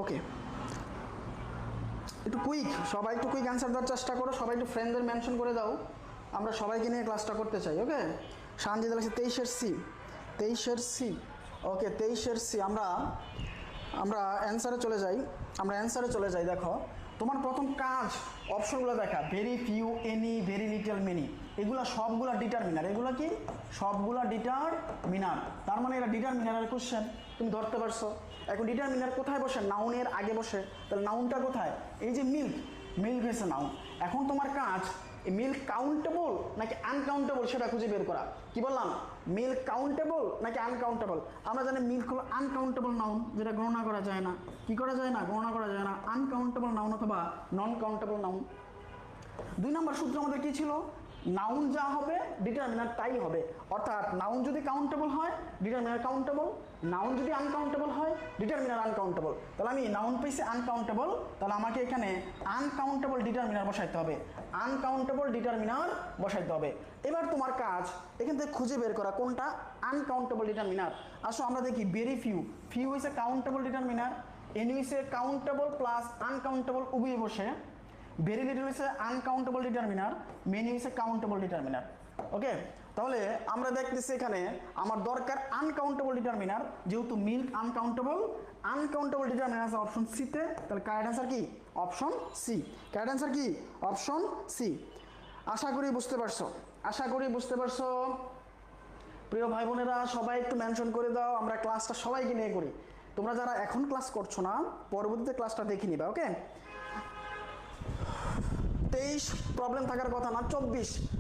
ওকে, একটু কুইক, সবাই একটু কুইক অ্যান্সার দেওয়ার চেষ্টা করো, সবাই একটু ফ্রেন্ডদের মেনশন করে দাও, আমরা সবাইকে নিয়ে ক্লাসটা করতে চাই। ওকে, শান্তি লাগছে 23-এর সি, 23-এর সি। ওকে, 23-এর সি। আমরা অ্যান্সারে চলে যাই, দেখো তোমার প্রথম কাজ অপশনগুলো দেখা, very few, any, very little, many, এগুলো সবগুলা ডিটারমিনার। এগুলো কি সবগুলা ডিটারমিনার, তার মানে এটা ডিটারমিনারের কোশ্চেন, তুমি ধরতে পারছো। এখন ডিটারমিনার কোথায় বসে? নাউনের আগে বসে। তাহলে নাউনটা কোথায়? এই যে মিল্ক, মিল্ক হয়েছে নাউন। এখন তোমার কাজ মিল্ক কাউন্টেবল নাকি আনকাউন্টেবল সেটা খুঁজে বের করা। কি বললাম? মিল্ক কাউন্টেবল নাকি আনকাউন্টেবল? আমরা জানি মিল্ক হলো আনকাউন্টেবল নাউন, যেটা গণনা করা যায় না। কি করা যায় না? গণনা করা যায় না। আনকাউন্টেবল নাউন অথবা নন কাউন্টেবল নাউন। 2 নম্বর সূত্র আমাদের কি ছিল? নাউন যা হবে ডিটারমিনার তাই হবে। অর্থাৎ নাউন যদি কাউন্টেবল হয় ডিটারমিনার কাউন্টেবল, নাউন যদি আনকাউন্টেবল হয় ডিটারমিনার আনকাউন্টেবল। তাহলে আমি নাউন পেয়েছি আনকাউন্টেবল, তাহলে আমাকে এখানে আনকাউন্টেবল ডিটারমিনার বসাইতে হবে, আনকাউন্টেবল ডিটারমিনার বসাইতে হবে। এবার তোমার কাজ এখান থেকে খুঁজে বের করা কোনটা আনকাউন্টেবল ডিটারমিনার। আসো আমরা দেখি, ভেরি ফিউ, ফিউ হইছে কাউন্টেবল ডিটারমিনার, এনি হইছে কাউন্টেবল প্লাস আনকাউন্টেবল উভয় বসে, ভেরি লিটল হচ্ছে আনকাউন্টেবল ডিটারমিনার, মেনি হচ্ছে কাউন্টেবল ডিটারমিনার। ওকে, তাহলে আমরা দেখতেছি এখানে আমার দরকার আনকাউন্টেবল ডিটারমিনার, যেহেতু মিল্ক আনকাউন্টেবল, আনকাউন্টেবল ডিটারমিনার আছে অপশন সিতে। তাহলে কারেক্ট অ্যান্সার কি? Option C. কারেক্ট অ্যান্সার কি? Option C. আশা করি বুঝতে পারছো। প্রিয় ভাই বোনেরা, সবাই একটু মেনশন করে দাও, আমরা ক্লাসটা সবাইকে নিয়ে করি। তোমরা যারা এখন ক্লাস করছো না, পরবর্তীতে ক্লাসটা দেখে নিবা। ওকে, 23 প্রবলেম থাকার কথা না, 24